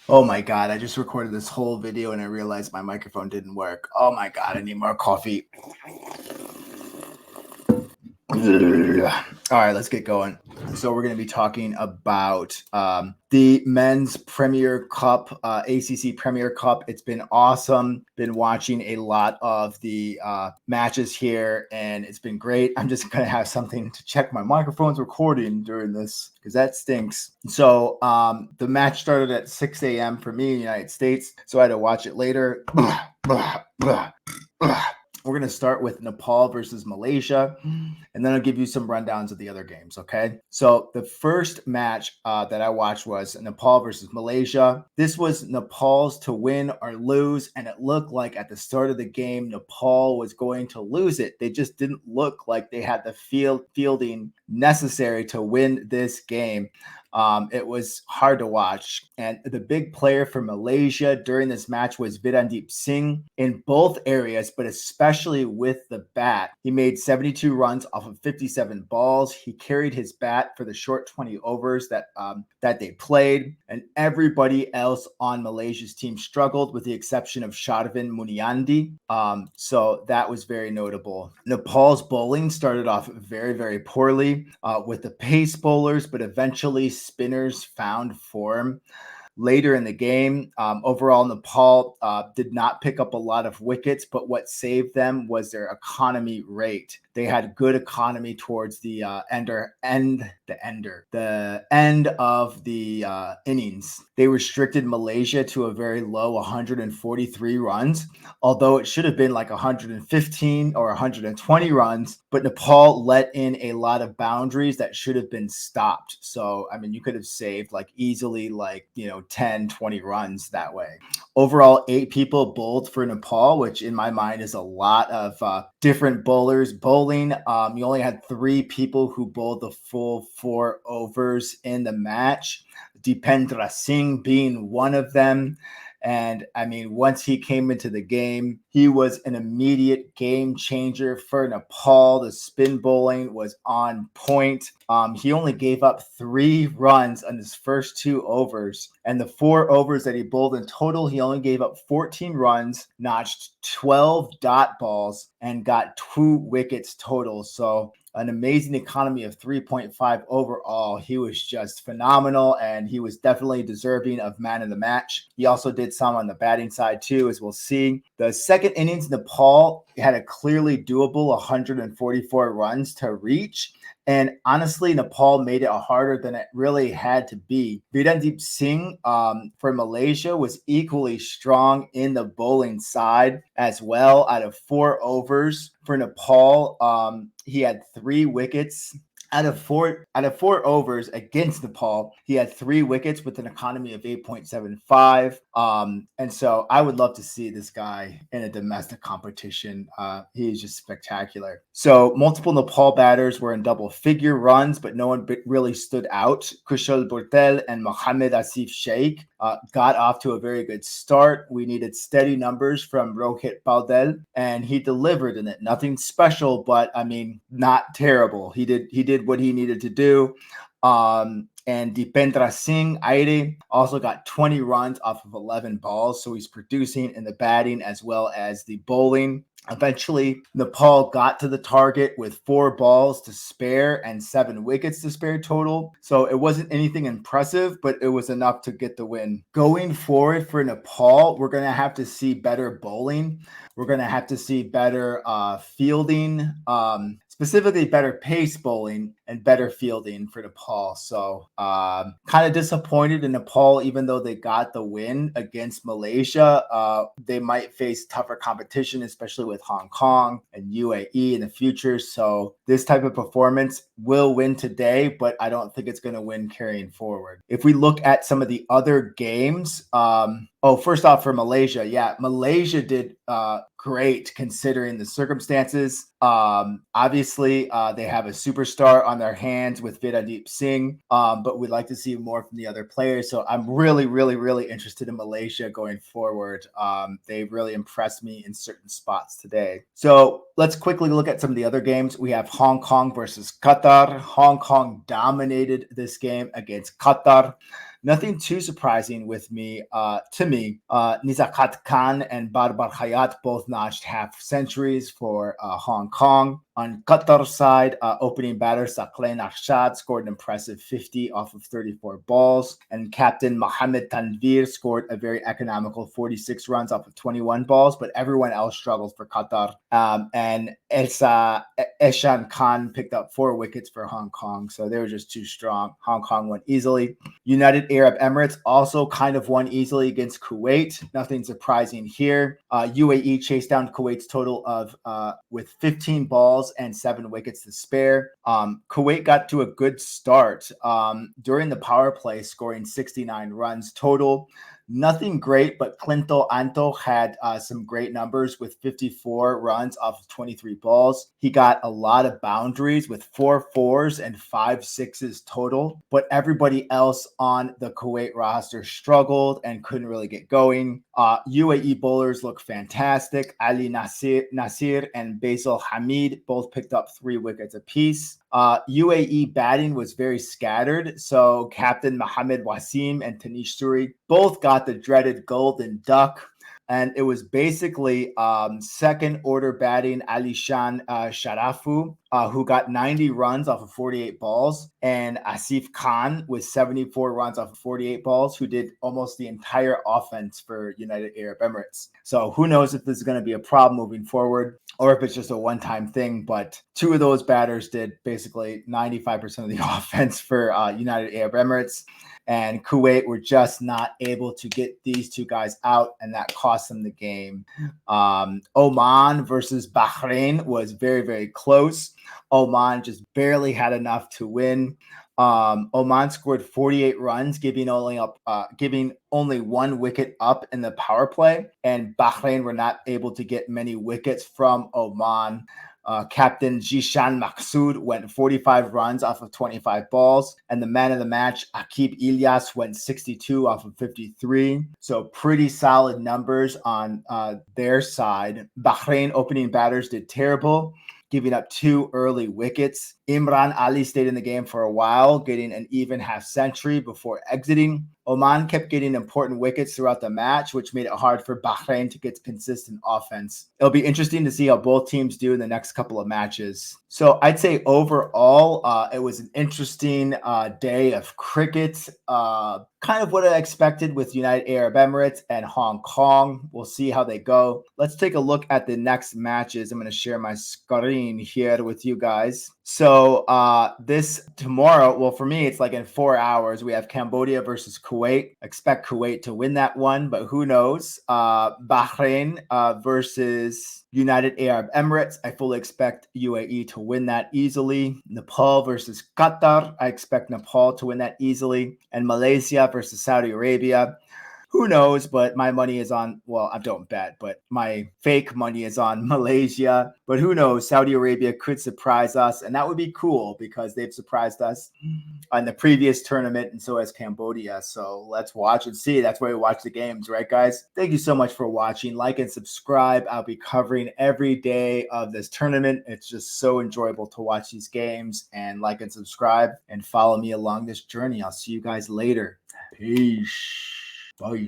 Oh my God, I just recorded this whole video and I realized my microphone didn't work. Oh my God, I need more coffee. All right, let's get going. So we're going to be talking about the men's Premier Cup, ACC Premier Cup. It's been awesome. Been watching a lot of the matches here, and it's been great. I'm just going to have something to check my microphone's recording during this because that stinks. So the match started at 6 a.m. for me in the United States, so I had to watch it later. We're going to start with Nepal versus Malaysia, and then I'll give you some rundowns of the other games, okay? So the first match that I watched was Nepal versus Malaysia. This was Nepal's to win or lose, and it looked like at the start of the game, Nepal was going to lose it. They just didn't look like they had the fielding necessary to win this game. It was hard to watch. And the big player for Malaysia during this match was Virandeep Singh in both areas, but especially with the bat. He made 72 runs off of 57 balls. He carried his bat for the short 20 overs that they played. And everybody else on Malaysia's team struggled with the exception of Sharvin Muniandi. So that was very notable. Nepal's bowling started off very, very poorly with the pace bowlers, but eventually spinners found form later in the game. Overall, Nepal did not pick up a lot of wickets, but what saved them was their economy rate. They had good economy towards the end of the innings. They restricted Malaysia to a very low 143 runs, although it should have been like 115 or 120 runs, but Nepal let in a lot of boundaries that should have been stopped. So, I mean, you could have saved like easily 10, 20 runs that way. Overall, 8 people bowled for Nepal, which in my mind is a lot of different bowlers bowling. You only had 3 people who bowled the full 4 overs in the match, Dipendra Singh being one of them. And I mean, once he came into the game, he was an immediate game changer for Nepal. The spin bowling was on point. He only gave up 3 runs on his first 2 overs. And the 4 overs that he bowled in total, he only gave up 14 runs, notched 12 dot balls, and got 2 wickets total. So an amazing economy of 3.5 overall. He was just phenomenal, and he was definitely deserving of man of the match. He also did some on the batting side too, as we'll see. The second innings, Nepal had a clearly doable 144 runs to reach. And honestly, Nepal made it harder than it really had to be. Virandeep Singh for Malaysia was equally strong in the bowling side as well. Out of 4 overs for Nepal, he had 3 wickets. Out of four overs against Nepal, he had 3 wickets with an economy of 8.75. And so I would love to see this guy in a domestic competition. He is just spectacular. So multiple Nepal batters were in double-figure runs, but no one really stood out. Kushal Burtel and Mohammad Asif Sheikh got off to a very good start. We needed steady numbers from Rohit Paudel, and he delivered in it. Nothing special, but I mean, not terrible. He did what he needed to do. And Dipendra Singh Aire also got 20 runs off of 11 balls, so he's producing in the batting as well as the bowling. Eventually, Nepal got to the target with 4 balls to spare and 7 wickets to spare total. So it wasn't anything impressive, but it was enough to get the win. Going forward for Nepal, we're going to have to see better bowling. We're going to have to see better fielding, specifically better pace bowling and better fielding for Nepal. So kind of disappointed in Nepal, even though they got the win against Malaysia. They might face tougher competition, especially with Hong Kong and UAE in the future. So this type of performance will win today, but I don't think it's going to win carrying forward. If we look at some of the other games, first off for Malaysia. Yeah, Malaysia did great considering the circumstances. Obviously, they have a superstar on their hands with Virandeep Singh, but we'd like to see more from the other players. So I'm really, really, really interested in Malaysia going forward. They really impressed me in certain spots today. So let's quickly look at some of the other games. We have Hong Kong versus Qatar. Hong Kong dominated this game against Qatar. Nothing too surprising to me. Nizakat Khan and Barbar Hayat both notched half centuries for Hong Kong. On Qatar side, opening batter Saqlain Arshad scored an impressive 50 off of 34 balls, and captain Mohamed Tanvir scored a very economical 46 runs off of 21 balls, but everyone else struggled for Qatar. And Eshan Khan picked up 4 wickets for Hong Kong, so they were just too strong. Hong Kong won easily. United Arab Emirates also kind of won easily against Kuwait. Nothing surprising here. UAE chased down Kuwait's total of with 15 balls and 7 wickets to spare. Kuwait got to a good start during the power play, scoring 69 runs total. Nothing great, but Clinto Anto had some great numbers with 54 runs off of 23 balls. He got a lot of boundaries with 4 fours and 5 sixes total, but everybody else on the Kuwait roster struggled and couldn't really get going. UAE bowlers look fantastic. Ali Nasir and Basil Hamid both picked up 3 wickets apiece. UAE batting was very scattered, so Captain Mohamed Wasim and Tanish Suri both got the dreaded golden duck. And it was basically second order batting Alishan Sharafu, who got 90 runs off of 48 balls, and Asif Khan with 74 runs off of 48 balls, who did almost the entire offense for United Arab Emirates. So who knows if this is going to be a problem moving forward or if it's just a one-time thing, but 2 of those batters did basically 95% of the offense for United Arab Emirates. And Kuwait were just not able to get these 2 guys out, and that cost them the game. Oman versus Bahrain was very, very close. Oman just barely had enough to win. Oman scored 48 runs, giving only 1 wicket up in the power play, and Bahrain were not able to get many wickets from Oman. Captain Jishan Maksud went 45 runs off of 25 balls, and the man of the match, Akib Ilyas, went 62 off of 53. So pretty solid numbers on their side. Bahrain opening batters did terrible, giving up 2 early wickets. Imran Ali stayed in the game for a while, getting an even half century before exiting. Oman kept getting important wickets throughout the match, which made it hard for Bahrain to get consistent offense. It'll be interesting to see how both teams do in the next couple of matches. So I'd say overall, it was an interesting day of cricket. Kind of what I expected with United Arab Emirates and Hong Kong. We'll see how they go. Let's take a look at the next matches. I'm going to share my screen here with you guys. So this tomorrow, well, for me, it's like in 4 hours, we have Cambodia versus Kuwait. Expect Kuwait to win that one, but who knows? Bahrain versus United Arab Emirates. I fully expect UAE to win that easily. Nepal versus Qatar. I expect Nepal to win that easily. And Malaysia versus Saudi Arabia. Who knows, but my money is on, well, I don't bet, but my fake money is on Malaysia. But who knows, Saudi Arabia could surprise us, and that would be cool because they've surprised us on the previous tournament, and so has Cambodia. So let's watch and see. That's why we watch the games, right, guys? Thank you so much for watching. Like and subscribe. I'll be covering every day of this tournament. It's just so enjoyable to watch these games, and like and subscribe and follow me along this journey. I'll see you guys later. Peace. Bye.